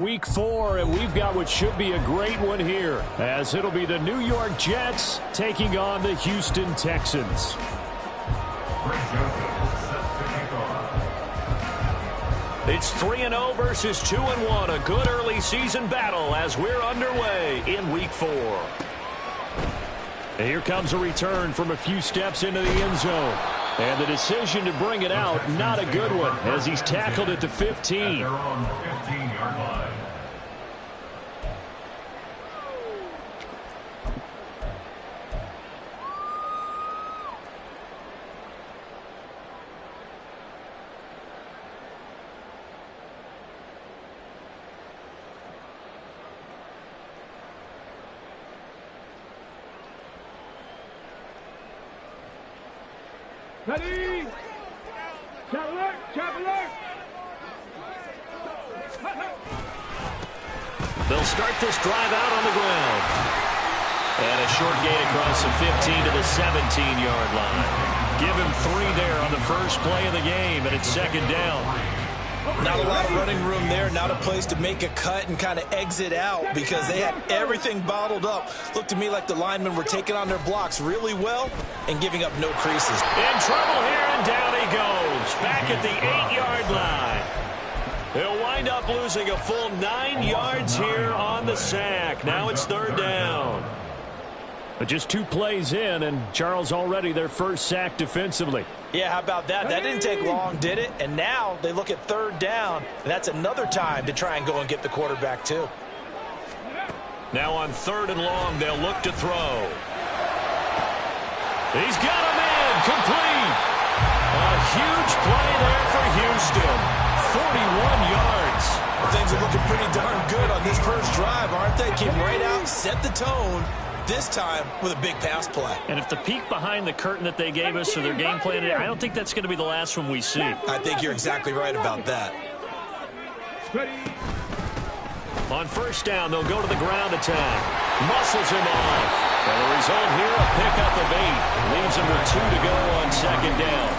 Week 4, and we've got what should be a great one here, as it'll be the New York Jets taking on the Houston Texans. It's 3-0 versus 2-1, a good early season battle as we're underway in Week 4. And here comes a return from a few steps into the end zone. And the decision to bring it out, not a good one, as he's tackled at the 15. They're on the 15-yard line. Ready? Traveler! They'll start this drive out on the ground. And a short gain across the 15 to the 17-yard line. Give him 3 there on the first play of the game, and it's second down. Not a lot of running room there, not a place to make a cut and kind of exit out because they had everything bottled up. Looked to me like the linemen were taking on their blocks really well and giving up no creases. In trouble here, and down he goes. Back at the 8-yard line. He'll wind up losing a full 9 yards here on the sack. Now it's third down. But just 2 plays in, and Charles already their first sack defensively. Yeah, how about that? That didn't take long, did it? And now they look at third down, and that's another time to try and go and get the quarterback too. Now on 3rd and long, they'll look to throw. He's got him in, complete. A huge play there for Houston. 41 yards. Things are looking pretty darn good on this first drive, aren't they? Came right out, set the tone. This time with a big pass play. And if the peek behind the curtain that they gave us or their game plan today, I don't think that's going to be the last one we see. I think you're exactly right about that. On first down, they'll go to the ground attack. Muscles him off. And the result here, a pickup of 8. Leaves him with 2 to go on second down.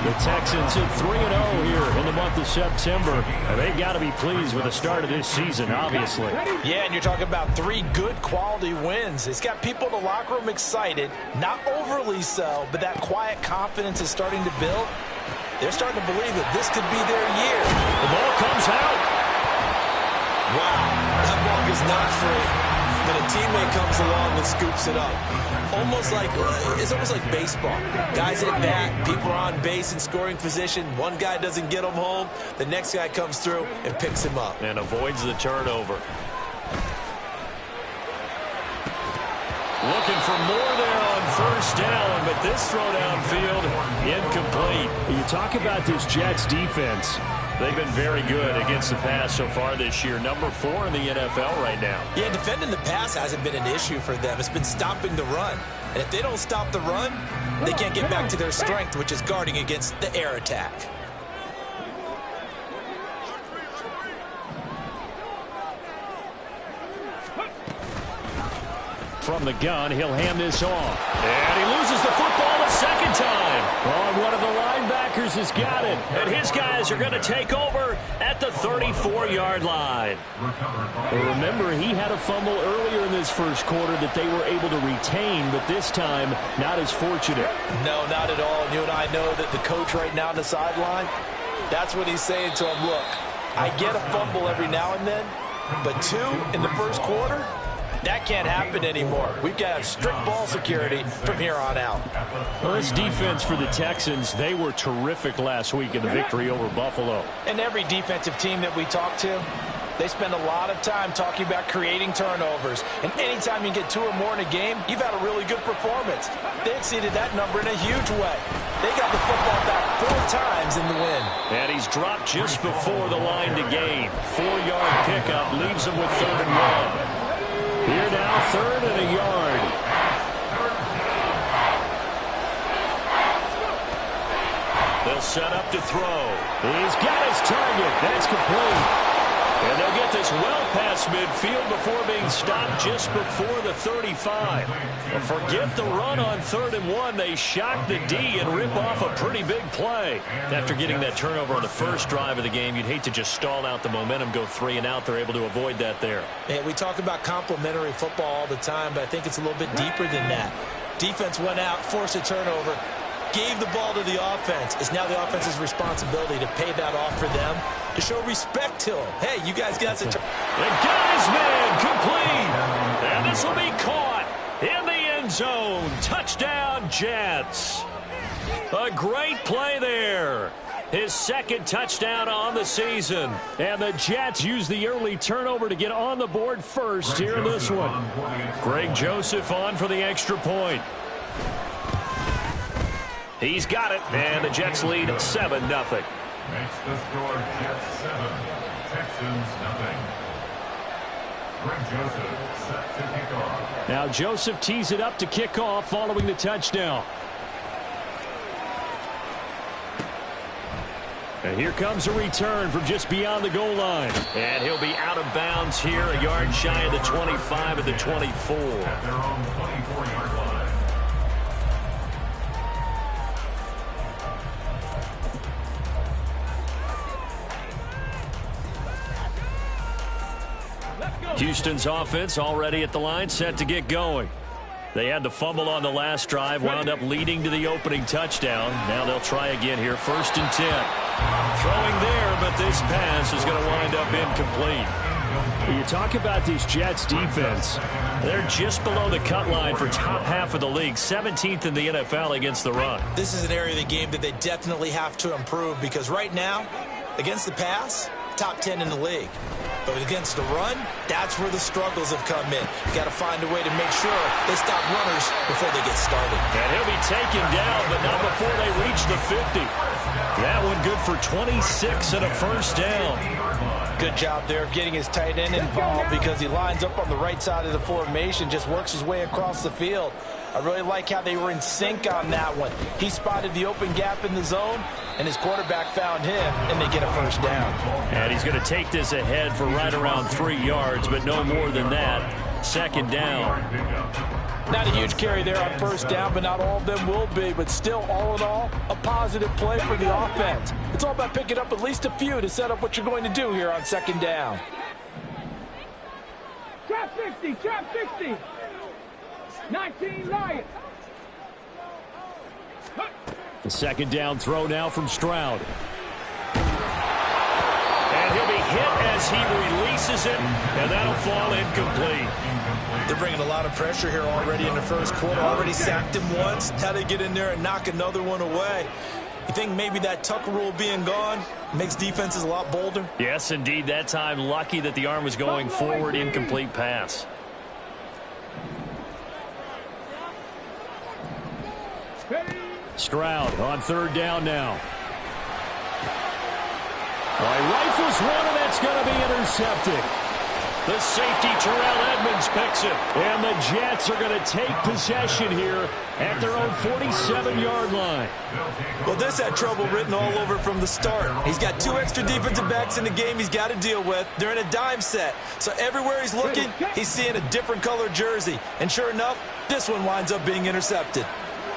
The Texans hit 3-0 here in the month of September. And they've got to be pleased with the start of this season, obviously. Yeah, and you're talking about 3 good quality wins. It's got people in the locker room excited, not overly so, but that quiet confidence is starting to build. They're starting to believe that this could be their year. The ball comes out. Wow, that ball is not free. But a teammate comes along and scoops it up. It's almost like baseball. Guys at bat, people are on base in scoring position. One guy doesn't get him home. The next guy comes through and picks him up. And avoids the turnover. Looking for more there on first down, but this throw downfield, incomplete. You talk about this Jets defense. They've been very good against the pass so far this year. Number 4 in the NFL right now. Yeah, defending the pass hasn't been an issue for them. It's been stopping the run. And if they don't stop the run, they can't get back to their strength, which is guarding against the air attack. From the gun, he'll hand this off. And he loses the football a second time. Oh, one of the linebackers has got it. And his guys are going to take over at the 34-yard line. Remember, he had a fumble earlier in this first quarter that they were able to retain, but this time, not as fortunate. No, not at all. And you and I know that the coach right now on the sideline, that's what he's saying to him. Look, I get a fumble every now and then, but 2 in the first quarter? That can't happen anymore. We've got to have strict ball security from here on out. Well, this defense for the Texans, they were terrific last week in the victory over Buffalo. And every defensive team that we talk to, they spend a lot of time talking about creating turnovers. And anytime you get 2 or more in a game, you've had a really good performance. They exceeded that number in a huge way. They got the football back 4 times in the win. And he's dropped just before the line to gain. 4-yard pickup leaves him with 3rd and 1. Here now, 3rd and a yard. They'll set up to throw. He's got his target. That's complete. And they'll get this well past midfield before being stopped just before the 35. Well, forget the run on 3rd and 1. They shock the D and rip off a pretty big play. After getting that turnover on the first drive of the game, you'd hate to just stall out the momentum, go 3 and out. They're able to avoid that there. Yeah, we talk about complementary football all the time, but I think it's a little bit deeper than that. Defense went out, forced a turnover, gave the ball to the offense. It's now the offense's responsibility to pay that off for them, to show respect to them. Hey, you guys got to turn. The guy's man complete. And this will be caught in the end zone. Touchdown, Jets. A great play there. His second touchdown on the season. And the Jets use the early turnover to get on the board first here in this one. Greg Joseph on for the extra point. He's got it, and the Jets lead 7-0. Makes the score Jets 7, Texans 0. Greg Joseph set to kick off. Now Joseph tees it up to kick off following the touchdown. And here comes a return from just beyond the goal line. And he'll be out of bounds here, a yard shy of the 25 of the 24. At their own 24-yard line. Houston's offense already at the line, set to get going. They had the fumble on the last drive, wound up leading to the opening touchdown. Now they'll try again here, 1st and 10. Throwing there, but this pass is going to wind up incomplete. When you talk about this Jets defense, they're just below the cut line for top half of the league, 17th in the NFL against the run. This is an area of the game that they definitely have to improve, because right now, against the pass, top 10 in the league. But against the run, that's where the struggles have come in. You got to find a way to make sure they stop runners before they get started. And he'll be taken down, but not before they reach the 50. That one good for 26 and a first down. Good job there of getting his tight end involved, because he lines up on the right side of the formation, just works his way across the field. I really like how they were in sync on that one. He spotted the open gap in the zone, and his quarterback found him, and they get a first down. And he's going to take this ahead for right around 3 yards, but no more than that. 2nd down. Not a huge carry there on first down, but not all of them will be. But still, all in all, a positive play for the offense. It's all about picking up at least a few to set up what you're going to do here on 2nd down. Trap 60, trap 60. 19 Lions. The 2nd down throw now from Stroud. And he'll be hit as he releases it, and that'll fall incomplete. They're bringing a lot of pressure here already in the first quarter. Already sacked him once. How they get in there and knock another one away. You think maybe that Tucker rule being gone makes defenses a lot bolder? Yes, indeed. That time, lucky that the arm was going forward. Incomplete pass. Stroud on 3rd down now. Well, he rifles one, and that's going to be intercepted. The safety, Terrell Edmonds, picks it. And the Jets are going to take possession here at their own 47-yard line. Well, this had trouble written all over from the start. He's got 2 extra defensive backs in the game he's got to deal with. They're in a dime set. So everywhere he's looking, he's seeing a different color jersey. And sure enough, this one winds up being intercepted.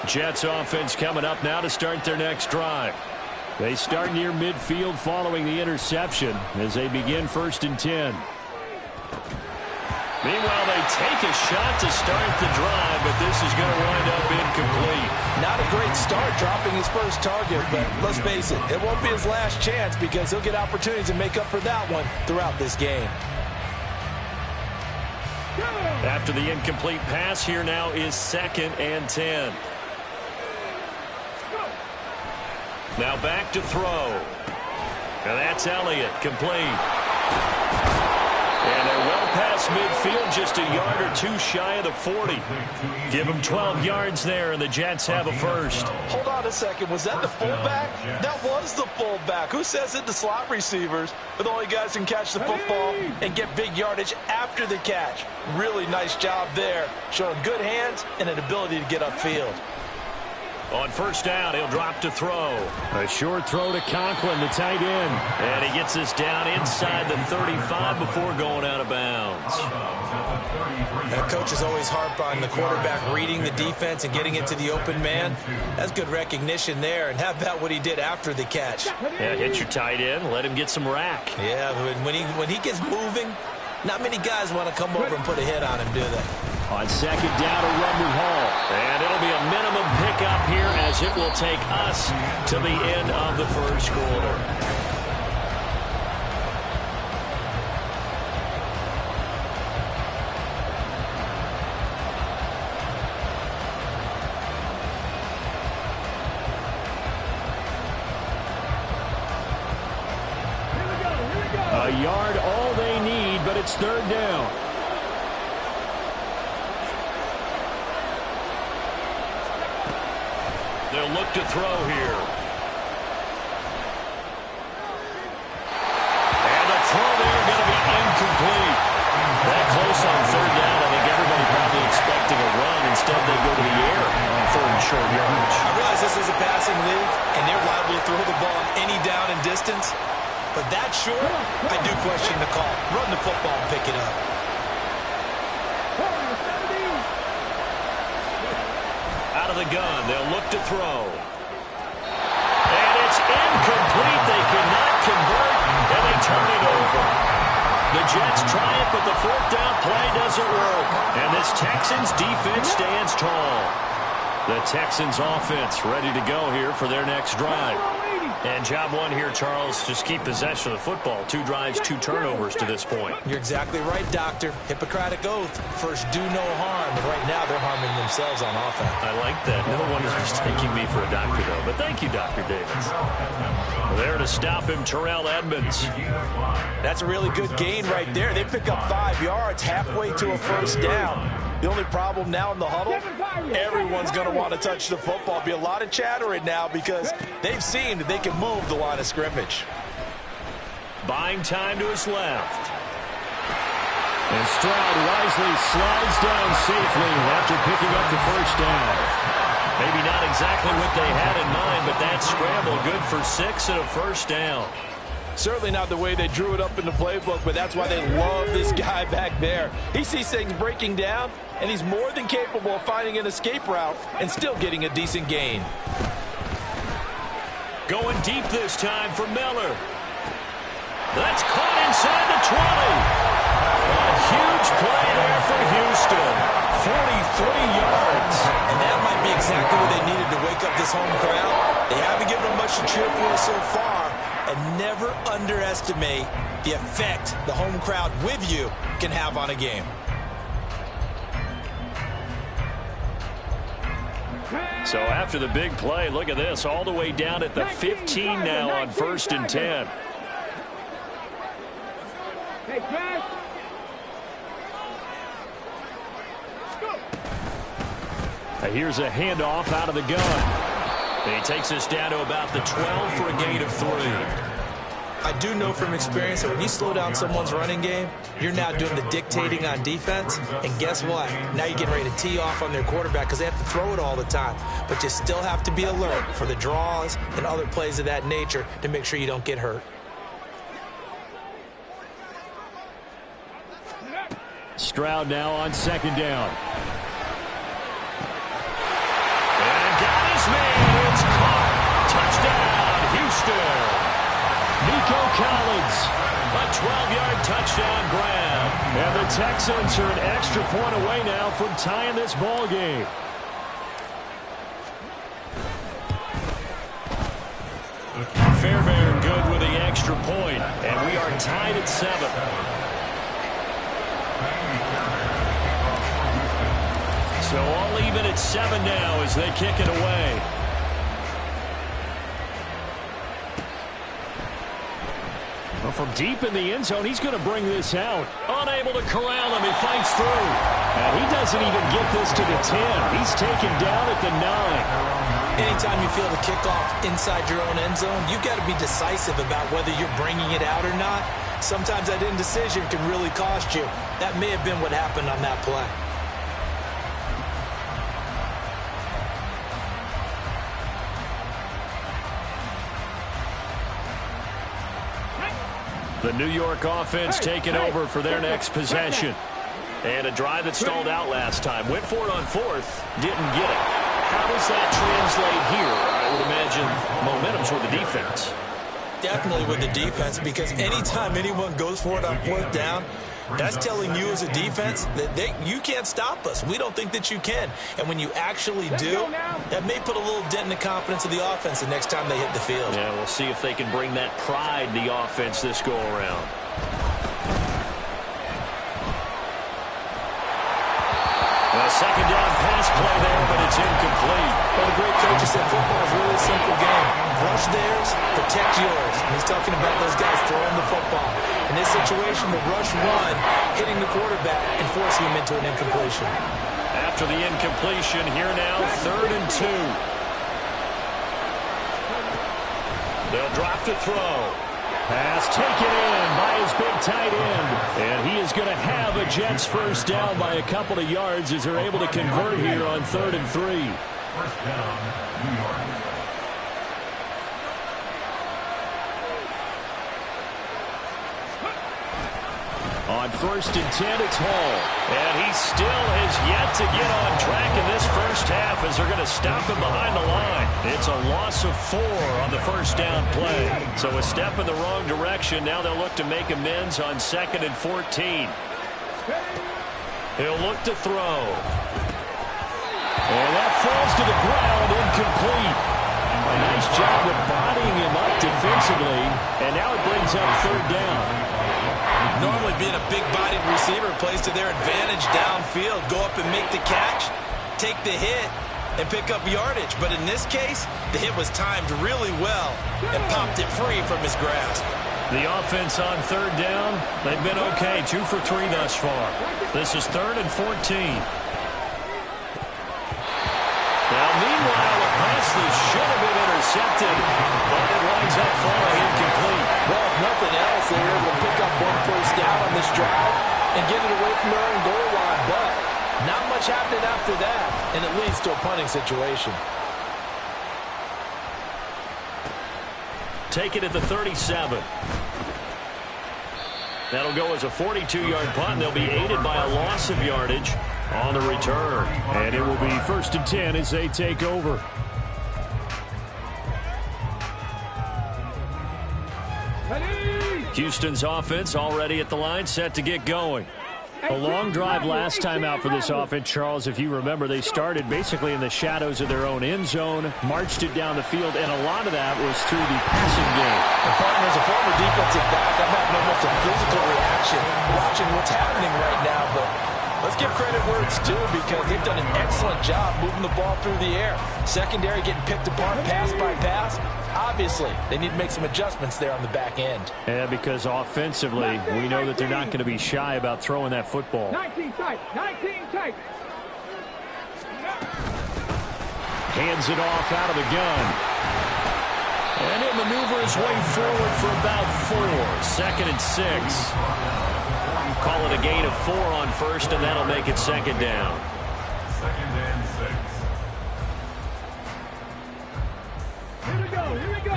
Jets offense coming up now to start their next drive. They start near midfield following the interception as they begin 1st and 10. Meanwhile, they take a shot to start the drive, but this is going to wind up incomplete. Not a great start dropping his first target, but let's face it, it won't be his last chance, because he'll get opportunities to make up for that one throughout this game. After the incomplete pass, here now is 2nd and 10. Now back to throw. And that's Elliott, complete. And they're well past midfield, just a yard or 2 shy of the 40. Give them 12 yards there, and the Jets have a first. Hold on a second. Was that the fullback? That was the fullback. Who says it? The slot receivers. But the only guys can catch the football and get big yardage after the catch. Really nice job there, showing good hands and an ability to get upfield. On first down, he'll drop to throw. A short throw to Conklin, the tight end. And he gets this down inside the 35 before going out of bounds. That coach is always harp on the quarterback reading the defense and getting it to the open man. That's good recognition there. And how about what he did after the catch? Yeah, hit your tight end, let him get some rack. Yeah, when he gets moving, not many guys want to come over and put a hit on him, do they? On second down, a run to Hall. And it'll be a minimum pickup here as it will take us to the end of the first quarter. A yard, all they need, but it's third down. They'll look to throw here. And the throw there going to be incomplete. That close on third down. I think everybody probably expecting a run. Instead, they go to the air on third and short yardage. I realize this is a passing league, and they're liable to throw the ball any down and distance. But that short, I do question the call. Run the football and pick it up. Out of the gun, they'll look to throw. And it's incomplete. They cannot convert, and they turn it over. The Jets try it, but the fourth down play doesn't work. And this Texans defense stands tall. The Texans offense ready to go here for their next drive. And job one here, Charles, just keep possession of the football. 2 drives, 2 turnovers to this point. You're exactly right, Doctor. Hippocratic oath. First, do no harm. And right now, they're harming themselves on offense. I like that. No one is mistaking me for a doctor, though. But thank you, Dr. Davis. There to stop him, Terrell Edmunds. That's a really good gain right there. They pick up 5 yards halfway to a first down. The only problem now in the huddle, everyone's going to want to touch the football. Be a lot of chattering now because they've seen that they can move the line of scrimmage. Buying time to his left. And Stroud wisely slides down safely after picking up the first down. Maybe not exactly what they had in mind, but that scramble good for 6 and a first down. Certainly not the way they drew it up in the playbook, but that's why they love this guy back there. He sees things breaking down, and he's more than capable of finding an escape route and still getting a decent gain. Going deep this time for Miller. That's caught inside the 20. A huge play there for Houston. 43 yards. And that might be exactly what they needed to wake up this home crowd. They haven't given them much to cheer for so far. And never underestimate the effect the home crowd with you can have on a game. So after the big play, look at this, all the way down at the 15 now on first and 10. Hey, Cash. Here's a handoff out of the gun. He takes us down to about the 12 for a gain of 3. I do know from experience that when you slow down someone's running game, you're now doing the dictating on defense. And guess what? Now you're getting ready to tee off on their quarterback because they have to throw it all the time. But you still have to be alert for the draws and other plays of that nature to make sure you don't get hurt. Stroud now on second down. And got his man. It's caught. Touchdown, Houston. Nico Collins, a 12-yard touchdown grab. And the Texans are an extra point away now from tying this ball game. Fairbairn good with the extra point, and we are tied at 7. So all even at 7 now as they kick it away. Well, from deep in the end zone, he's going to bring this out. Unable to corral him, he fights through. And he doesn't even get this to the 10. He's taken down at the 9. Anytime you feel the kickoff inside your own end zone, you've got to be decisive about whether you're bringing it out or not. Sometimes that indecision can really cost you. That may have been what happened on that play. The New York offense taking over for their next possession. And a drive that stalled out last time. Went for it on fourth, didn't get it. How does that translate here? I would imagine momentum's with the defense. Definitely with the defense, because anytime anyone goes for it on fourth down, that's telling you as a defense that you can't stop us. We don't think that you can. And when you actually do, that may put a little dent in the confidence of the offense the next time they hit the field. Yeah, we'll see if they can bring that pride to the offense this go-around. A second down pass play there, but it's incomplete. Well, the great coach said football is really a simple game. Rush theirs, protect yours. And he's talking about those guys throwing the football. In this situation, the rush one, hitting the quarterback and forcing him into an incompletion. After the incompletion, here now, 3rd and 2. They'll drop to throw. Pass taken in by his big tight end. And he is going to have a Jets first down by a couple of yards as they're able to convert here on 3rd and 3. First down, New York. On 1st and 10, it's Hall. And he still has yet to get on track in this first half as they're going to stop him behind the line. It's a loss of 4 on the first down play. So a step in the wrong direction. Now they'll look to make amends on 2nd and 14. He'll look to throw. And that falls to the ground, incomplete. A nice job of bodying him up defensively. And now it brings up 3rd down. Normally being a big-bodied receiver plays to their advantage downfield. Go up and make the catch, take the hit, and pick up yardage. But in this case, the hit was timed really well and popped it free from his grasp. The offense on 3rd down, they've been okay. 2 for 3 thus far. This is 3rd and 14. Now, meanwhile, a pass that should have been intercepted, but it winds up falling incomplete. Well, if nothing else, they were able to pick up 1 first down on this drive and get it away from their own goal line. But not much happening after that, and it leads to a punting situation. Take it at the 37. That'll go as a 42-yard punt, and they'll be aided by a loss of yardage on the return. And it will be 1st and 10 as they take over. Houston's offense already at the line, set to get going. A long drive last time out for this offense, Charles. If you remember, they started basically in the shadows of their own end zone, marched it down the field, and a lot of that was through the passing game. And partner, as a former defensive back, I'm having almost a physical reaction watching what's happening right now. But let's give credit where it's due, because they've done an excellent job moving the ball through the air. Secondary getting picked apart pass by pass. Obviously, they need to make some adjustments there on the back end. Yeah, because offensively, we know that they're not going to be shy about throwing that football. 19 tight, 19 tight. Hands it off out of the gun. And he'll maneuver his way forward for about 4. 2nd and 6. Call it a gain of 4 on 1st, and that'll make it 2nd down. 2nd and 6. Here we go, here we go.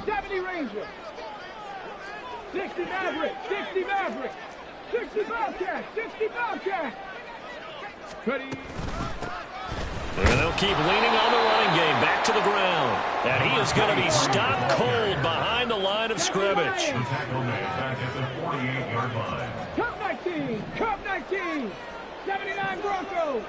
'70 Ranger. 60 Maverick, 60 Maverick. 60 Bobcat, 60 Bobcat. Ready. And they'll keep leaning on the running game. Back to the ground. And he is going to be stopped cold behind the line of scrimmage. Tackle made back at the 48-yard line. Cup 19, Cup 19. 79 Broncos.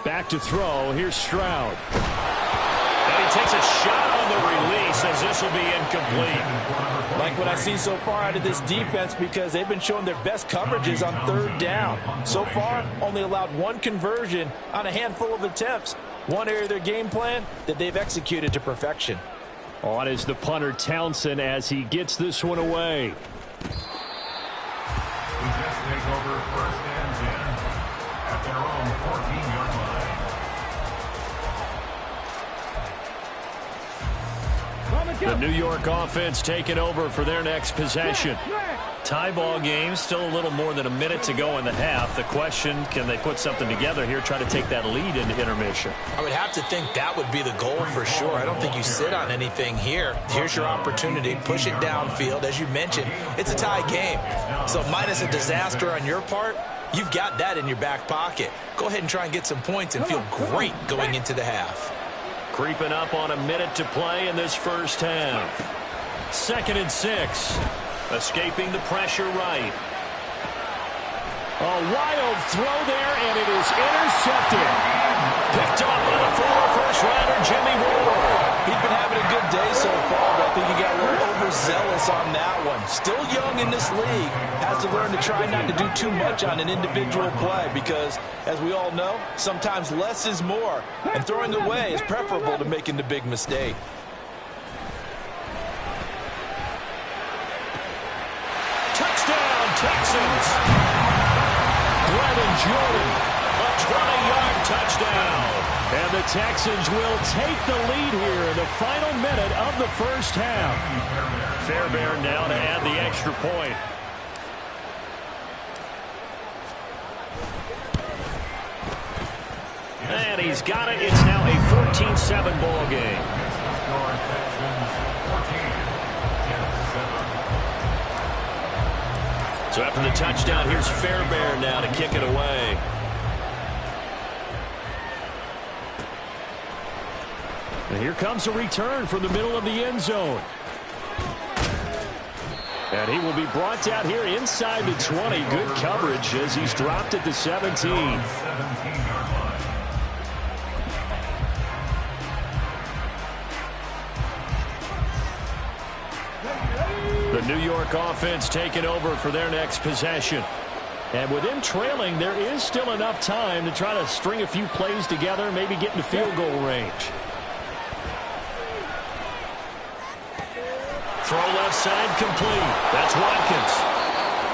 Back to throw. Here's Stroud. And he takes a shot on the release as this will be incomplete. Like what I've seen so far out of this defense, because they've been showing their best coverages on 3rd down. So far, only allowed 1 conversion on a handful of attempts. One area of their game plan that they've executed to perfection. On is the punter Townsend as he gets this one away. The Jets take over 1st and 10 at their own 14-yard line. From the The New York offense taking over for their next possession. Tie ball game, still a little more than a minute to go in the half. The question, can they put something together here, try to take that lead into intermission? I would have to think that would be the goal for sure. I don't think you sit on anything here. Here's your opportunity. Push it downfield. As you mentioned, it's a tie game. So minus a disaster on your part, you've got that in your back pocket. Go ahead and try and get some points and feel great going into the half. Creeping up on a minute to play in this first half. 2nd and 6. Escaping the pressure right. A wild throw there, and it is intercepted. Picked up by the former first-rounder Jimmy Ward. He's been having a good day so far, but I think he got a little overzealous on that one. Still young in this league. Has to learn to try not to do too much on an individual play because, as we all know, sometimes less is more. And throwing away is preferable to making the big mistake. Touchdown, Texans. Brevin Jordan, a 20-yard touchdown. And the Texans will take the lead here in the final minute of the first half. Fairbairn now to add the extra point. And he's got it. It's now a 14-7 ball game. So after the touchdown, here's Fairbairn now to kick it away. And here comes a return from the middle of the end zone. And he will be brought down here inside the 20. Good coverage as he's dropped at the 17. The New York offense taking over for their next possession. And with them trailing, there is still enough time to try to string a few plays together, maybe get into field goal range. Throw left side complete. That's Watkins.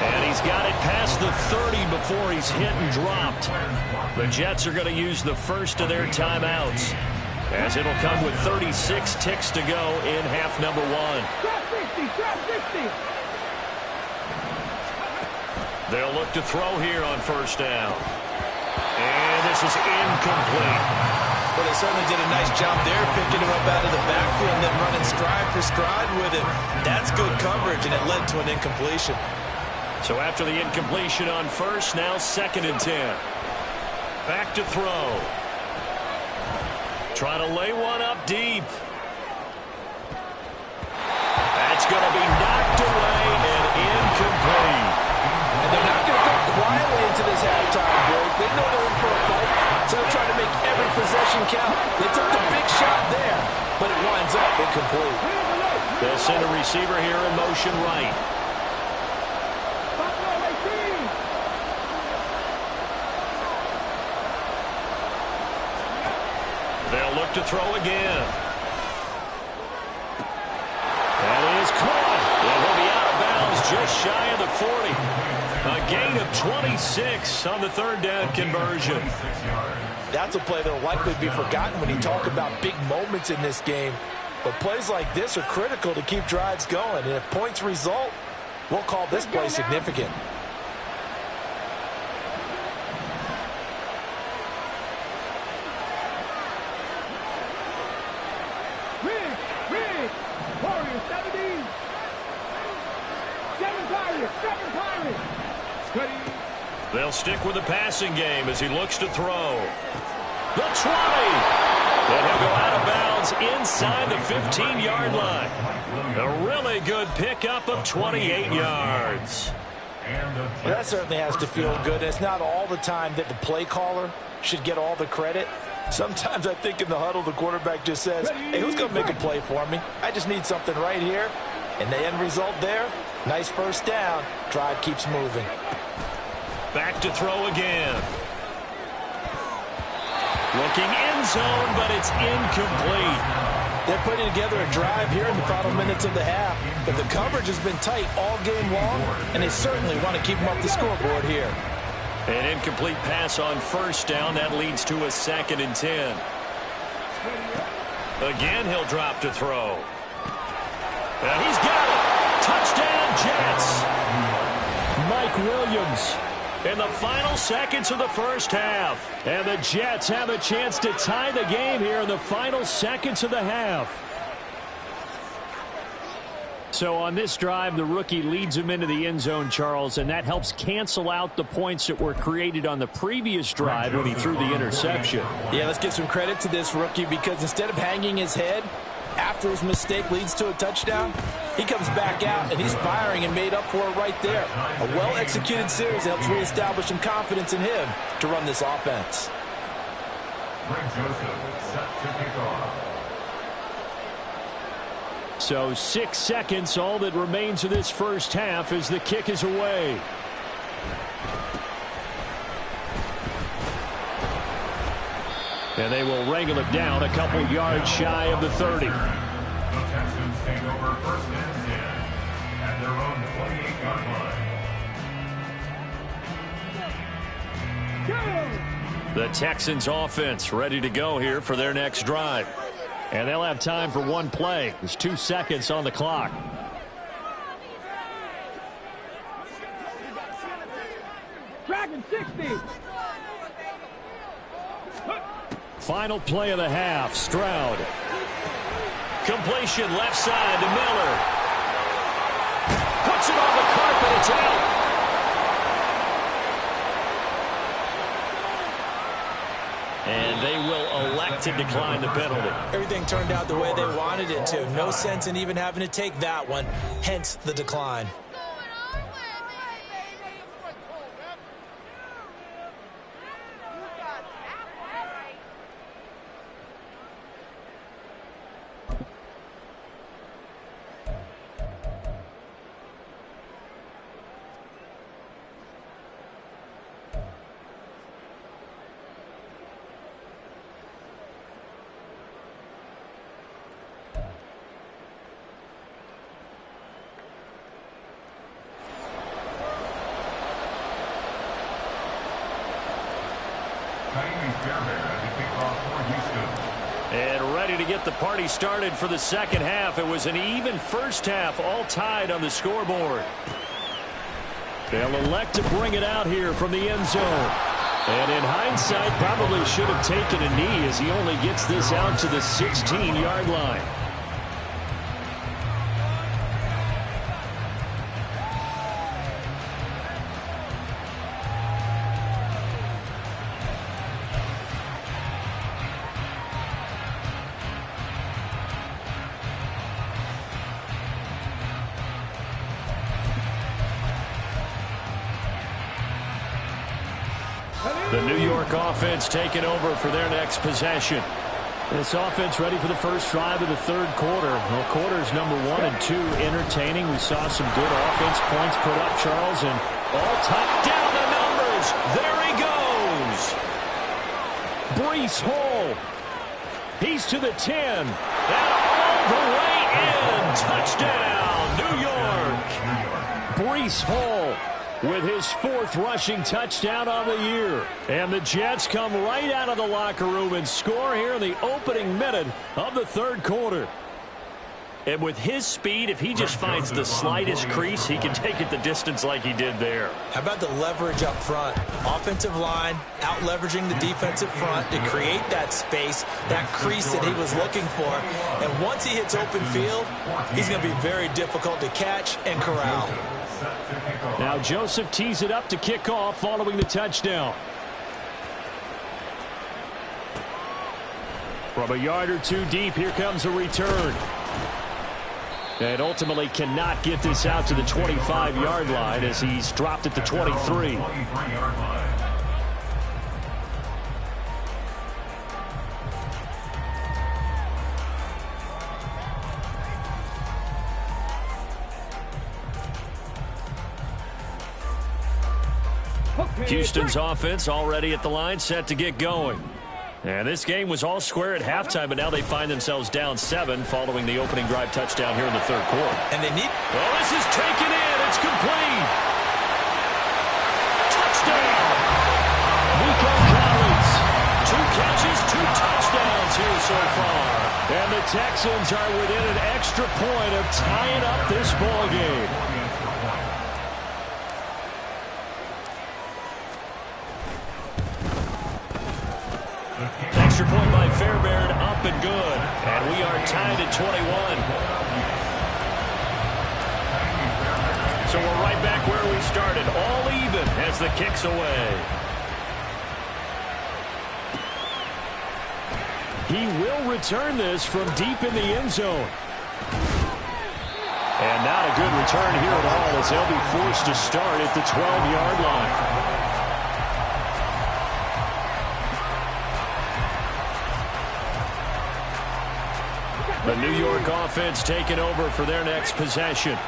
And he's got it past the 30 before he's hit and dropped. The Jets are going to use the first of their timeouts, as it'll come with 36 ticks to go in half number 1. They'll look to throw here on first down. And this is incomplete. Well, they certainly did a nice job there, picking him up out of the backfield and then running stride for stride with him. That's good coverage, and it led to an incompletion. So after the incompletion on first, now 2nd and 10. Back to throw. Trying to lay one up deep. That's going to be knocked away and incomplete. And they're not going to go quietly into this halftime break. They know they're in for a fight, so they're trying to make every possession count. They took the big shot there, but it winds up incomplete. They'll send a receiver here in motion right. They'll look to throw again. That is caught. And he'll be out of bounds just shy of the 40. A gain of 26 on the 3rd down conversion. That's a play that will likely be forgotten when you talk about big moments in this game. But plays like this are critical to keep drives going. And if points result, we'll call this play significant. Warriors 70. 7 Pirates. They'll stick with the passing game as he looks to throw. The 20. And he'll go out of bounds inside the 15-yard line. A really good pickup of 28 yards. Well, that certainly has to feel good. It's not all the time that the play caller should get all the credit. Sometimes I think in the huddle, the quarterback just says, hey, who's going to make a play for me? I just need something right here. And the end result there, nice first down. Drive keeps moving. Back to throw again. Looking end zone, but it's incomplete. They're putting together a drive here in the final minutes of the half, but the coverage has been tight all game long, and they certainly want to keep them up the scoreboard here. An incomplete pass on first down. That leads to a 2nd and 10. Again, he'll drop to throw. And he's got it. Touchdown, Jets. Mike Williams in the final seconds of the first half. And the Jets have a chance to tie the game here in the final seconds of the half. So on this drive, the rookie leads him into the end zone, Charles, and that helps cancel out the points that were created on the previous drive when he threw the interception. Yeah, let's give some credit to this rookie because instead of hanging his head after his mistake leads to a touchdown, he comes back out and he's firing and made up for it right there. A well-executed series helps reestablish some confidence in him to run this offense. Greg Joseph set to kick off. So 6 seconds, all that remains of this first half as the kick is away. And they will wrangle it down a couple yards shy of the 30. The Texans take over first and 10 at their own 28-yard line. The Texans offense ready to go here for their next drive. And they'll have time for one play. There's 2 seconds on the clock. Dragon 60. Final play of the half. Stroud. Completion left side to Miller. Puts it on the carpet. It's out. And they will elect to decline the penalty. Everything turned out the way they wanted it to. No sense in even having to take that one, hence the decline. And ready to get the party started for the second half. It was an even first half, all tied on the scoreboard. They'll elect to bring it out here from the end zone. And in hindsight, probably should have taken a knee as he only gets this out to the 16-yard line. The New York offense taking over for their next possession. This offense ready for the first drive of the third quarter. Well, quarters number 1 and 2 entertaining. We saw some good offense points put up, Charles, and all top down the numbers. There he goes. Breece Hall. He's to the 10. And all the way in. Touchdown, New York. Breece Hall with his 4th rushing touchdown on the year. And the Jets come right out of the locker room and score here in the opening minute of the third quarter. And with his speed, if he just finds the slightest crease, he can take it the distance like he did there. How about the leverage up front? Offensive line out-leveraging the defensive front to create that space, that crease that he was looking for. And once he hits open field, he's going to be very difficult to catch and corral. Now Joseph tees it up to kick off following the touchdown. From a yard or 2 deep, here comes a return. And ultimately cannot get this out to the 25-yard line as he's dropped at the 23. Houston's offense already at the line, set to get going. And this game was all square at halftime, but now they find themselves down 7 following the opening drive touchdown here in the third quarter. And they need... Well, this is taken in. It's complete. Touchdown. Nico Collins. 2 catches, 2 touchdowns here so far. And the Texans are within an extra point of tying up this ball game. Extra point by Fairbairn, up and good. And we are tied at 21. So we're right back where we started, all even as the kick's away. He will return this from deep in the end zone. And not a good return here at all as they'll be forced to start at the 12-yard line. The New York offense taking over for their next possession.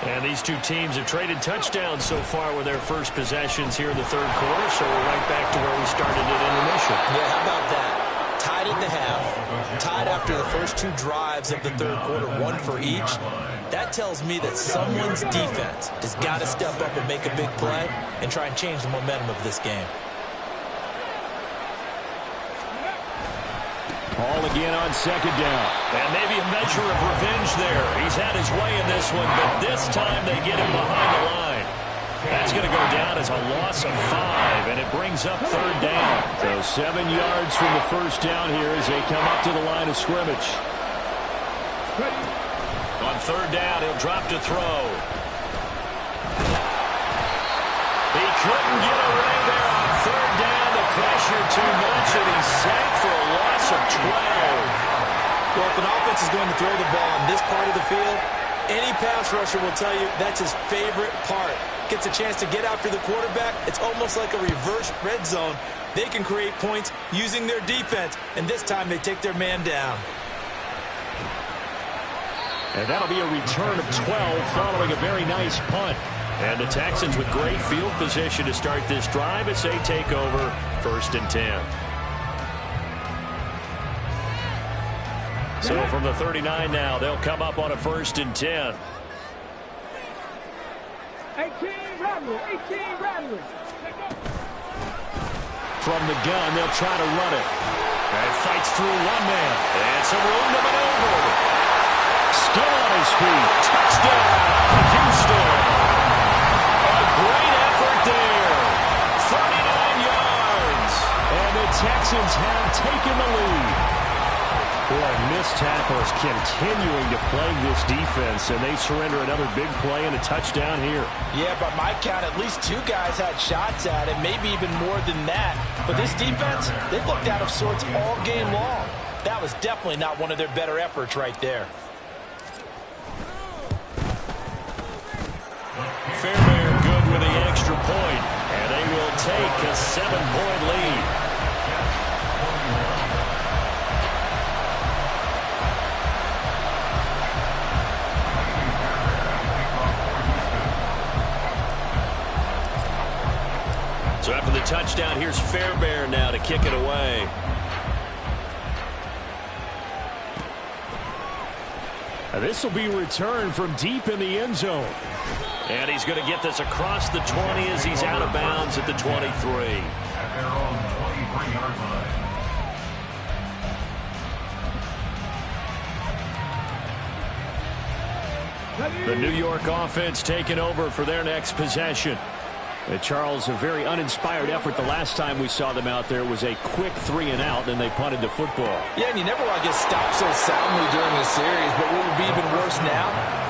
And these two teams have traded touchdowns so far with their first possessions here in the third quarter, so we're right back to where we started at intermission. Yeah, how about that? Tied at the half, tied after the first two drives of the third quarter, one for each. That tells me that someone's defense has got to step up and make a big play and try and change the momentum of this game. Ball again on second down. And maybe a measure of revenge there. He's had his way in this one, but this time they get him behind the line. That's going to go down as a loss of 5, and it brings up third down. So 7 yards from the first down here as they come up to the line of scrimmage. On third down, he'll drop to throw. He couldn't get away there on third down. The pressure too much, and he's sacked for a loss of 12. Well, if an offense is going to throw the ball on this part of the field, any pass rusher will tell you that's his favorite part. Gets a chance to get after the quarterback. It's almost like a reverse red zone. They can create points using their defense, and this time they take their man down. And that'll be a return of 12 following a very nice punt. And the Texans with great field position to start this drive as they take over 1st and 10. So from the 39 now, they'll come up on a 1st and 10. 18 Rattler. From the gun, they'll try to run it. And fights through one man. And some room to maneuver. Still on his feet. Touchdown, Houston. A great effort there. 39 yards. And the Texans have taken the lead. Boy, missed tackles continuing to plague this defense, and they surrender another big play and a touchdown here. Yeah, by my count, at least 2 guys had shots at it, maybe even more than that. But this defense, they've looked out of sorts all game long. That was definitely not one of their better efforts right there. Fairbairn good with the extra point, and they will take a 7-point lead. So after the touchdown, here's Fairbairn now to kick it away. And this will be returned from deep in the end zone. And he's going to get this across the 20 as he's out of bounds at the 23. At their own 23-yard line. The New York offense taking over for their next possession. Charles, a very uninspired effort the last time we saw them out there. Was a quick 3-and-out, and they punted the football. Yeah, and you never want to get stopped so soundly during the series, but what would be even worse now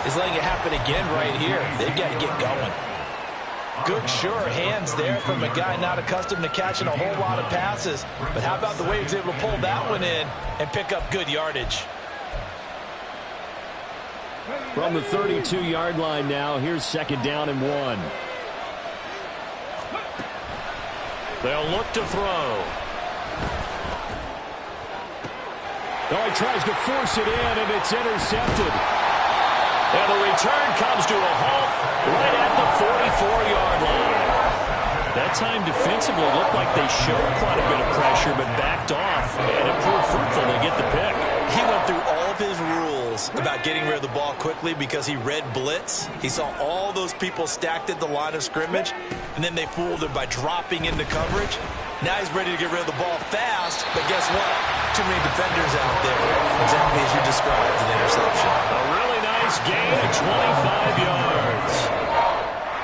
is letting it happen again right here. They've got to get going. Good, sure hands there from a guy not accustomed to catching a whole lot of passes. But how about the way he was able to pull that one in and pick up good yardage? From the 32-yard line now, here's 2nd down and 1. They'll look to throw. Oh, he tries to force it in, and it's intercepted. And the return comes to a halt right at the 44-yard line. That time defensively looked like they showed quite a bit of pressure, but backed off, and it proved fruitful to get the pick. He went through all of his rules principles about getting rid of the ball quickly because he read blitz. He saw all those people stacked at the line of scrimmage, and then they fooled him by dropping into coverage. Now he's ready to get rid of the ball fast, but guess what? Too many defenders out there. Exactly as you described, an interception. A really nice gain of 25 yards.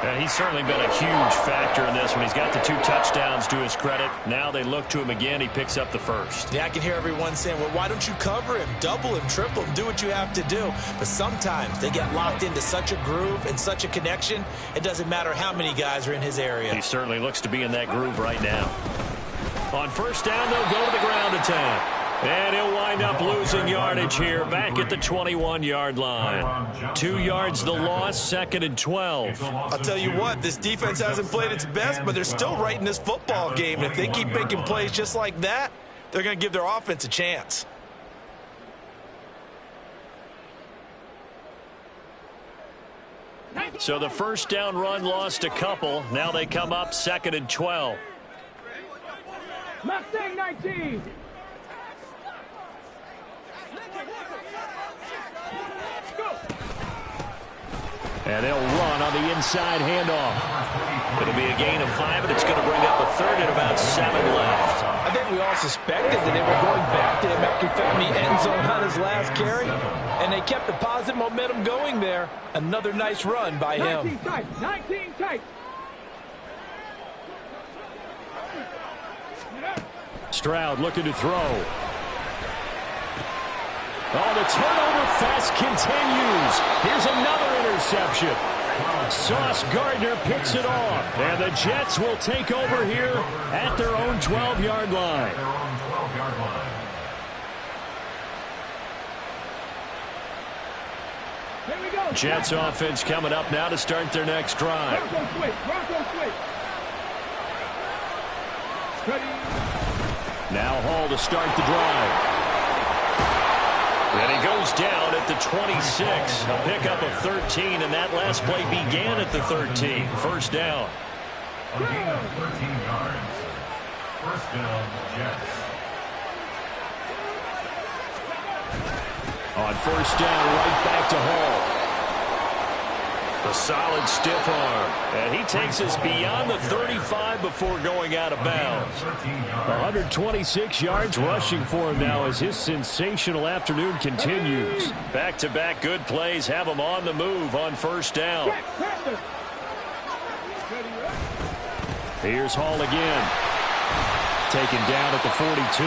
And he's certainly been a huge factor in this one. He's got the 2 touchdowns to his credit. Now they look to him again. He picks up the first. Yeah, I can hear everyone saying, well, why don't you cover him? Double him, triple him, do what you have to do. But sometimes they get locked into such a groove and such a connection, it doesn't matter how many guys are in his area. He certainly looks to be in that groove right now. On first down, they'll go to the ground attack. And he'll wind up losing yardage here back at the 21-yard line. 2 yards the loss, 2nd and 12. I'll tell you what, this defense hasn't played its best, but they're still right in this football game. And if they keep making plays just like that, they're going to give their offense a chance. So the first down run lost a couple. Now they come up 2nd and 12. Mustang 19. And they'll run on the inside handoff. It'll be a gain of 5, and it's going to bring up a 3rd and about 7 left. I think we all suspected that they were going back to him after he found the end zone on his last carry, and they kept the positive momentum going there. Another nice run by him. 19 tight. 19 tight. Stroud looking to throw. Oh, the turnover fest continues. Here's another interception. Sauce Gardner picks it off. And the Jets will take over here at their own 12-yard line. Here we go. Jets offense coming up now to start their next drive. Bronco switch. Bronco switch. Ready. Now Hall to start the drive. And he goes down at the 26. A pickup of 13, and that last play began at the 13. First down. A gain of 13 yards. First down, Jets. On first down, right back to Hall. A solid stiff arm. And he takes us beyond the 35 before going out of bounds. 126 yards rushing for him now as his sensational afternoon continues. Back-to-back good plays have him on the move on first down. Here's Hall again. Taken down at the 42.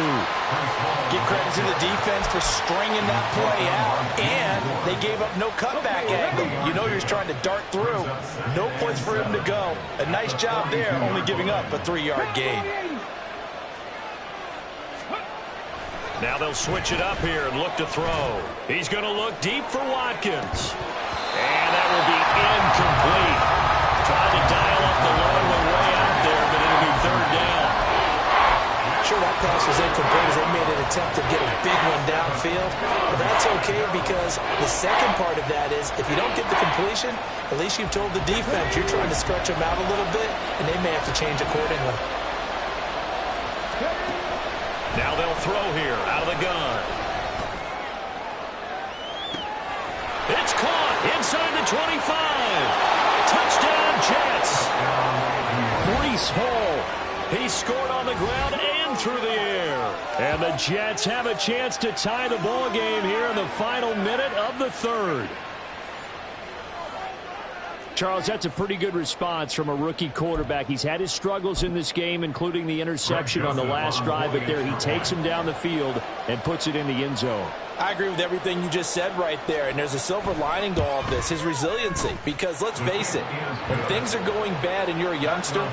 Give credit to the defense for stringing that play out, and they gave up no cutback angle. You know he was trying to dart through. No place for him to go. A nice job there, only giving up a 3-yard gain. Now they'll switch it up here and look to throw. He's going to look deep for Watkins. And that will be incomplete. Tried to dial up the long way out there, but it'll be 3rd down. Sure, that pass was incomplete as they made an attempt to get a big one downfield. But that's okay because the second part of that is if you don't get the completion, at least you've told the defense you're trying to stretch them out a little bit, and they may have to change accordingly. Now they'll throw here out of the gun. It's caught inside the 25. Touchdown, Jets. Breece Hall. He scored on the ground and through the air. And the Jets have a chance to tie the ball game here in the final minute of the 3rd. Charles, that's a pretty good response from a rookie quarterback. He's had his struggles in this game, including the interception on the last drive, but there he takes him down the field and puts it in the end zone. I agree with everything you just said right there, and there's a silver lining to all of this, his resiliency. Because let's face it, when things are going bad and you're a youngster,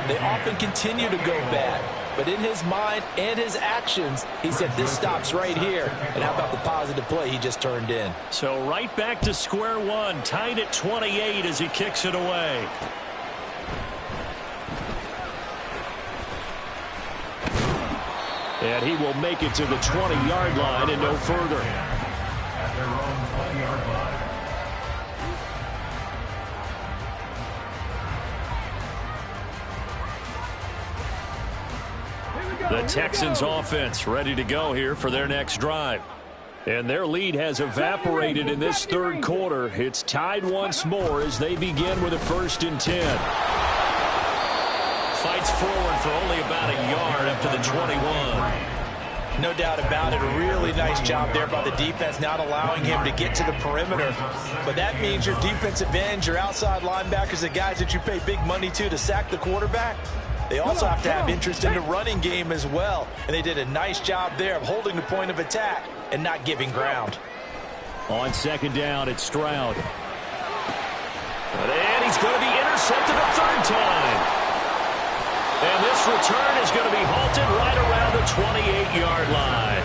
they often continue to go bad. But in his mind and his actions, he said, this stops right here. And how about the positive play he just turned in? So right back to square one, tied at 28 as he kicks it away. And he will make it to the 20-yard line and no further. At their own 20-yard line. The Texans offense ready to go here for their next drive. And their lead has evaporated in this third quarter. It's tied once more as they begin with a 1st and 10. Fights forward for only about a yard up to the 21. No doubt about it. A really nice job there by the defense, not allowing him to get to the perimeter. But that means your defensive ends, your outside linebackers, the guys that you pay big money to sack the quarterback, they also have to have interest in the running game as well. And they did a nice job there of holding the point of attack and not giving ground. On 2nd down, it's Stroud. And he's going to be intercepted a 3rd time. And this return is going to be halted right around the 28-yard line.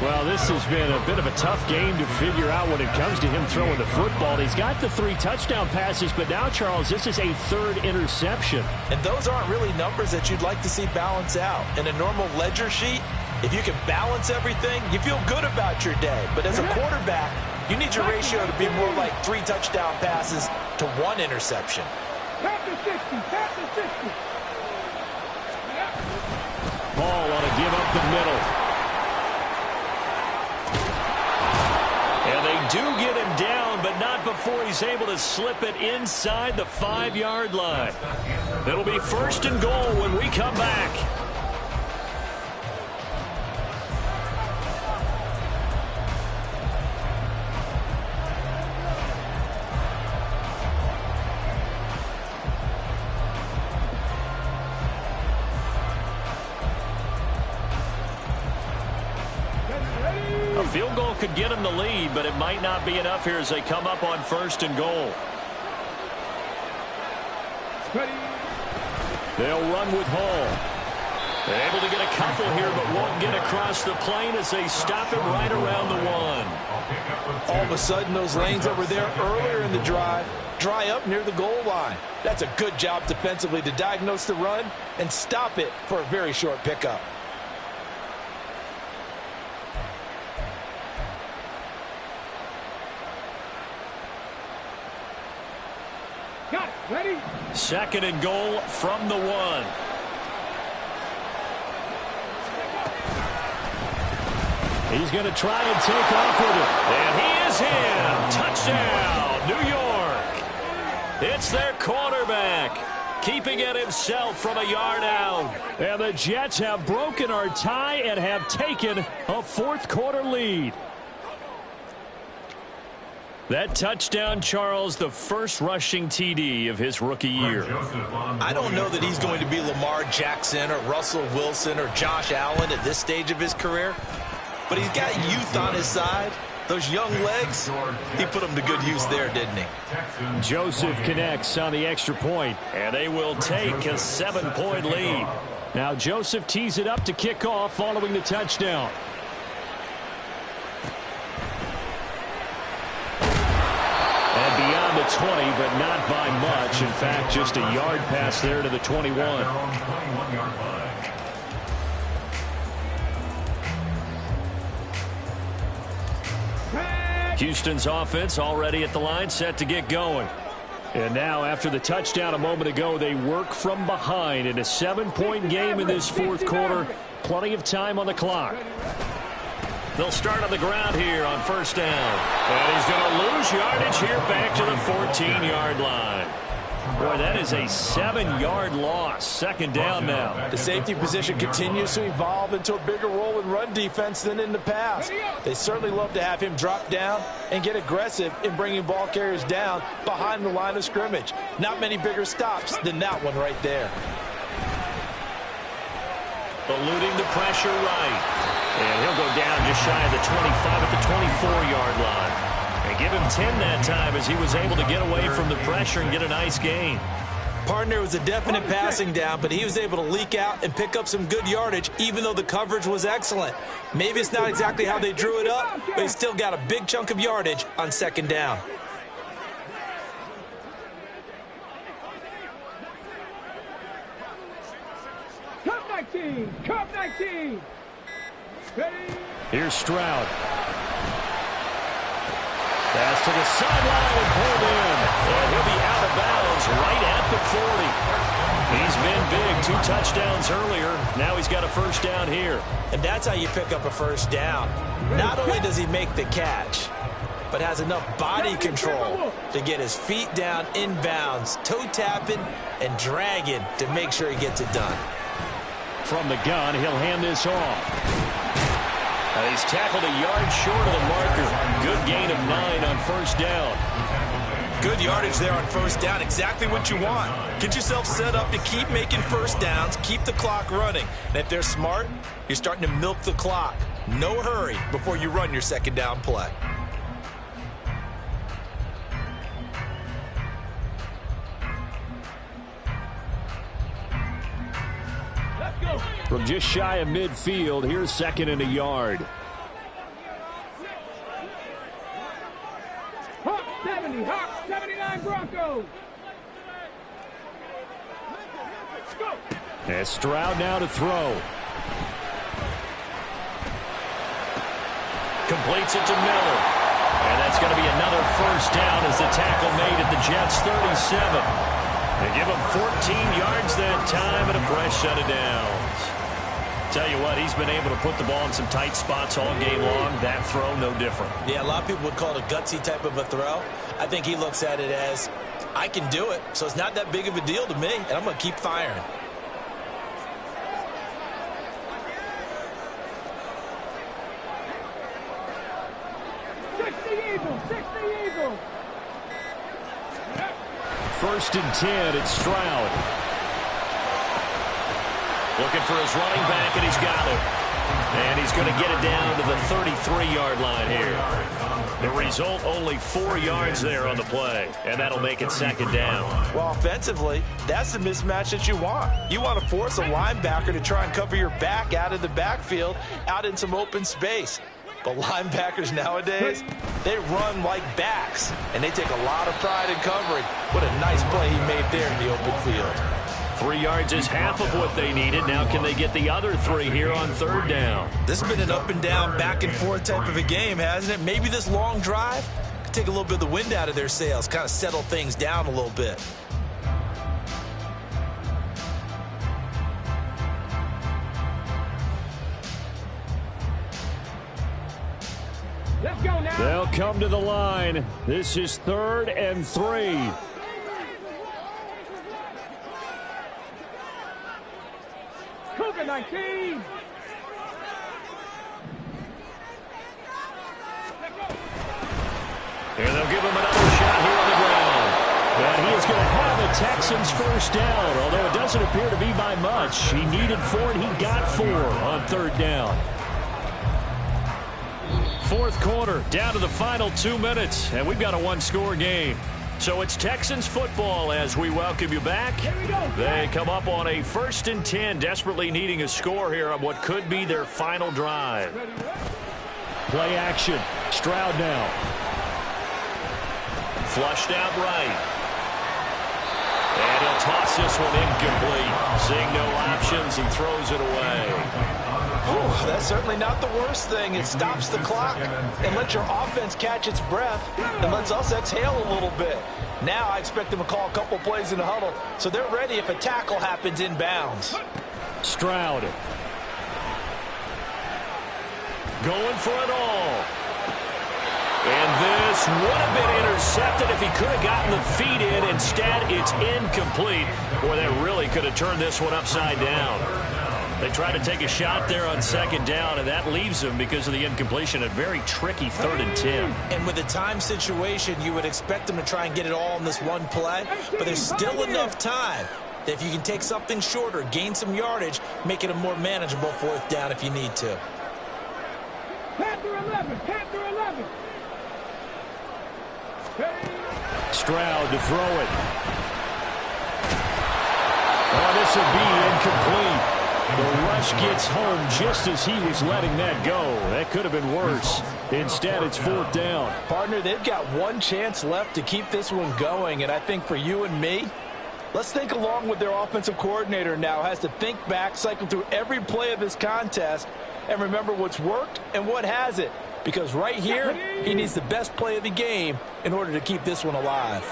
Well, this has been a bit of a tough game to figure out when it comes to him throwing the football. He's got the 3 touchdown passes, but now, Charles, this is a 3rd interception. And those aren't really numbers that you'd like to see balance out. In a normal ledger sheet, if you can balance everything, you feel good about your day. But as a quarterback, you need your ratio to be more like 3 touchdown passes to 1 interception. Tap the 60, tap the 60. Ball on a give up the middle. And they do get him down, but not before he's able to slip it inside the 5-yard line. It'll be 1st and goal when we come back. A field goal could get them the lead, but it might not be enough here as they come up on 1st and goal. They'll run with Hall. They're able to get a couple here, but won't get across the plane as they stop it right around the 1. All of a sudden, those lanes over there earlier in the drive dry up near the goal line. That's a good job defensively to diagnose the run and stop it for a very short pickup. Got it. Ready? 2nd and goal from the 1. He's going to try and take off with it. And he is in. Touchdown, New York. It's their quarterback, keeping it himself from a yard out. And the Jets have broken our tie and have taken a 4th quarter lead. That touchdown, Charles, the first rushing TD of his rookie year. I don't know that he's going to be Lamar Jackson or Russell Wilson or Josh Allen at this stage of his career, but he's got youth on his side. Those young legs, he put them to good use there, didn't he? Joseph connects on the extra point, and they will take a 7-point lead. Now Joseph tees it up to kick off following the touchdown. And beyond the 20, but not by much. In fact, just a yard pass there to the 21. Houston's offense already at the line, set to get going. And now, after the touchdown a moment ago, they work from behind in a 7-point game in this 4th quarter. Plenty of time on the clock. They'll start on the ground here on 1st down. And he's going to lose yardage here back to the 14-yard line. Boy, that is a 7-yard loss. 2nd down now. The safety position continues to evolve into a bigger role in run defense than in the past. They certainly love to have him drop down and get aggressive in bringing ball carriers down behind the line of scrimmage. Not many bigger stops than that one right there. Eluding the pressure right. And he'll go down just shy of the 25 at the 24-yard line. And give him 10 that time as he was able to get away from the pressure and get a nice gain. Partner was a definite passing down, but he was able to leak out and pick up some good yardage, even though the coverage was excellent. Maybe it's not exactly how they drew it up, but he still got a big chunk of yardage on 2nd down. Cup 19. Cup 19. Ready? Here's Stroud. Pass to the sideline and pulled in. And he'll be out of bounds right at the 40. He's been big. 2 touchdowns earlier. Now he's got a first down here. And that's how you pick up a first down. Not only does he make the catch, but has enough body control to get his feet down inbounds, toe tapping and dragging to make sure he gets it done. From the gun, he'll hand this off. He's tackled a yard short of the marker. Good gain of 9 on first down. Good yardage there on first down. Exactly what you want. Get yourself set up to keep making first downs, keep the clock running. And if they're smart, you're starting to milk the clock. No hurry before you run your second down play. From just shy of midfield, here's 2nd and a yard. Hawk 70, Hawk 79 Broncos. Go. And Stroud now to throw. Completes it to Miller. And that's going to be another first down as the tackle made at the Jets' 37. They give him 14 yards that time and a fresh set of downs. Tell you what, he's been able to put the ball in some tight spots all game long. That throw, no different. Yeah, a lot of people would call it a gutsy type of a throw. I think he looks at it as, I can do it, so it's not that big of a deal to me, and I'm going to keep firing. First and 10, it's Stroud. Looking for his running back, and he's got it. And he's going to get it down to the 33-yard line here. The result, only 4 yards there on the play, and that'll make it 2nd down. Well, offensively, that's the mismatch that you want. You want to force a linebacker to try and cover your back out of the backfield, out in some open space. But linebackers nowadays, they run like backs, and they take a lot of pride in covering. What a nice play he made there in the open field. 3 yards is half of what they needed. Now can they get the other 3 here on 3rd down? This has been an up and down, back and forth type of a game, hasn't it? Maybe this long drive could take a little bit of the wind out of their sails, kind of settle things down a little bit. Let's go now. They'll come to the line. This is 3rd and 3. COVID-19. And they'll give him another shot here on the ground. And he is going to have the Texans first down, although it doesn't appear to be by much. He needed 4, and he got 4 on 3rd down. 4th quarter, down to the final 2 minutes, and we've got a 1-score game. So it's Texans football as we welcome you back. They come up on a 1st and 10, desperately needing a score here on what could be their final drive. Play action. Stroud now. Flushed out right. And he'll toss this one incomplete. Seeing no options, he throws it away. Ooh, that's certainly not the worst thing. It stops the clock and lets your offense catch its breath and lets us exhale a little bit. Now I expect them to call a couple plays in the huddle so they're ready if a tackle happens inbounds. Stroud. Going for it all. And this would have been intercepted if he could have gotten the feet in. Instead, it's incomplete. Boy, that really could have turned this one upside down. They try to take a shot there on 2nd down, and that leaves them, because of the incompletion, a very tricky 3rd and 10. And with the time situation, you would expect them to try and get it all in this one play, but there's still enough time that if you can take something shorter, gain some yardage, make it a more manageable 4th down if you need to. Panther 11, Panther 11. Stroud to throw it. Oh, this will be incomplete. The rush gets home just as he was letting that go. That could have been worse. Instead, it's 4th down. Partner, they've got one chance left to keep this one going, and I think for you and me, let's think along with their offensive coordinator now. Has to think back, cycle through every play of this contest, and remember what's worked and what hasn't. Because right here, he needs the best play of the game in order to keep this one alive.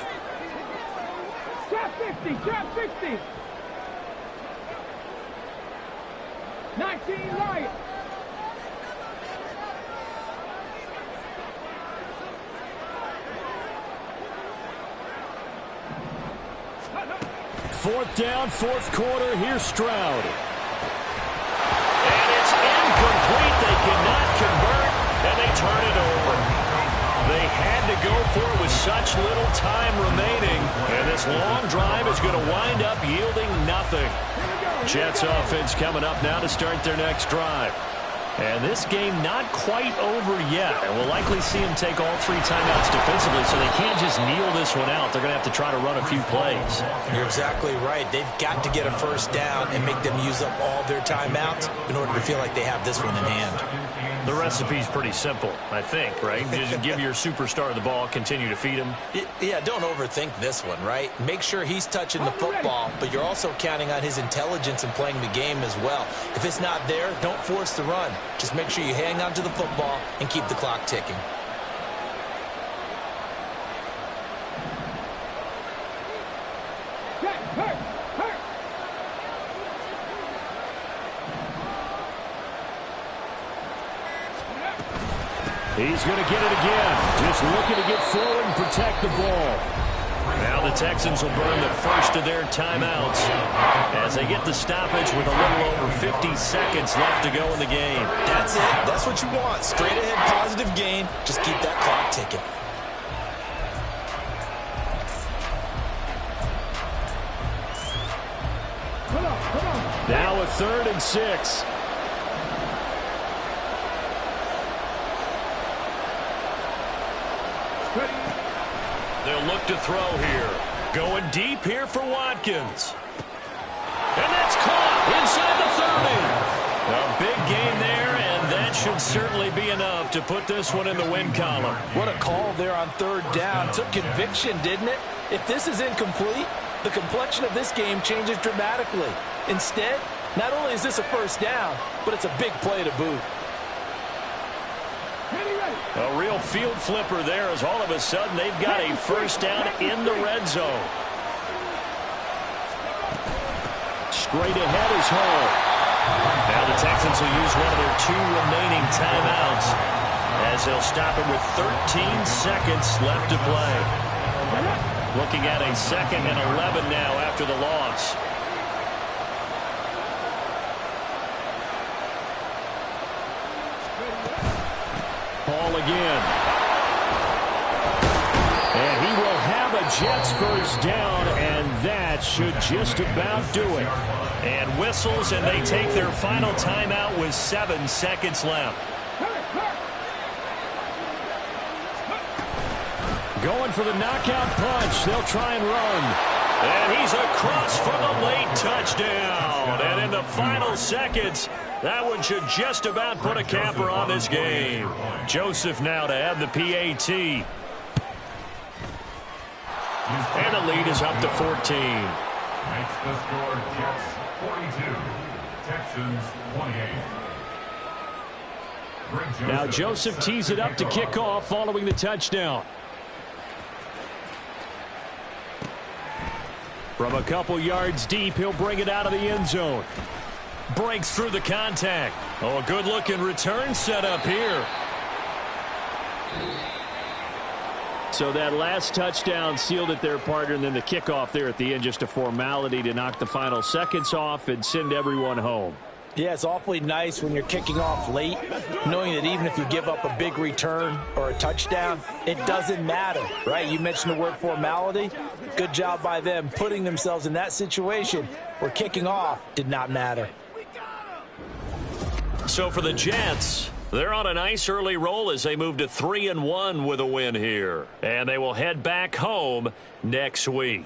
Drop 50, drop 50. 19 Lions. Fourth down, fourth quarter. Here's Stroud. And it's incomplete. They cannot convert, and they turn it over. They had to go for it with such little time remaining, and this long drive is going to wind up yielding nothing. Jets offense coming up now to start their next drive. And this game not quite over yet. And we'll likely see them take all 3 timeouts defensively, so they can't just kneel this one out. They're going to have to try to run a few plays. You're exactly right. They've got to get a first down and make them use up all their timeouts in order to feel like they have this one in hand. The recipe's pretty simple, I think, right? Just give your superstar the ball, continue to feed him. Yeah, don't overthink this one, right? Make sure he's touching the football, but you're also counting on his intelligence in playing the game as well. If it's not there, don't force the run. Just make sure you hang on to the football and keep the clock ticking. He's going to get it again. Just looking to get forward and protect the ball. Now the Texans will burn the first of their timeouts as they get the stoppage with a little over 50 seconds left to go in the game. That's it. That's what you want. Straight ahead positive gain. Just keep that clock ticking. Now a 3rd and 6. They'll look to throw here. Going deep here for Watkins. And that's caught inside the 30. A big gain there, and that should certainly be enough to put this one in the win column. What a call there on 3rd down. Took conviction, didn't it? If this is incomplete, the complexion of this game changes dramatically. Instead, not only is this a first down, but it's a big play to boot. A real field flipper there as all of a sudden they've got a first down in the red zone. Straight ahead is Hall. Now the Texans will use one of their 2 remaining timeouts as they'll stop it with 13 seconds left to play. Looking at a 2nd and 11 now after the loss. Hall again. And he will have a Jets first down, and that should just about do it. And whistles, and they take their final timeout with 7 seconds left. Going for the knockout punch. They'll try and run. And he's across for the late touchdown. And in the final seconds, that one should just about put a capper on this game. Joseph now to add the PAT. And the lead is up to 14. Makes the score Jets 42, Texans 28. Now Joseph tees it up to kick off following the touchdown. From a couple yards deep, he'll bring it out of the end zone. Breaks through the contact. Oh, a good-looking return set up here. So that last touchdown sealed it there, partner, and then the kickoff there at the end, just a formality to knock the final seconds off and send everyone home. Yeah, it's awfully nice when you're kicking off late, knowing that even if you give up a big return or a touchdown, it doesn't matter, right? You mentioned the word formality. Good job by them putting themselves in that situation where kicking off did not matter. So for the Jets, they're on a nice early roll as they move to 3-1 with a win here. And they will head back home next week.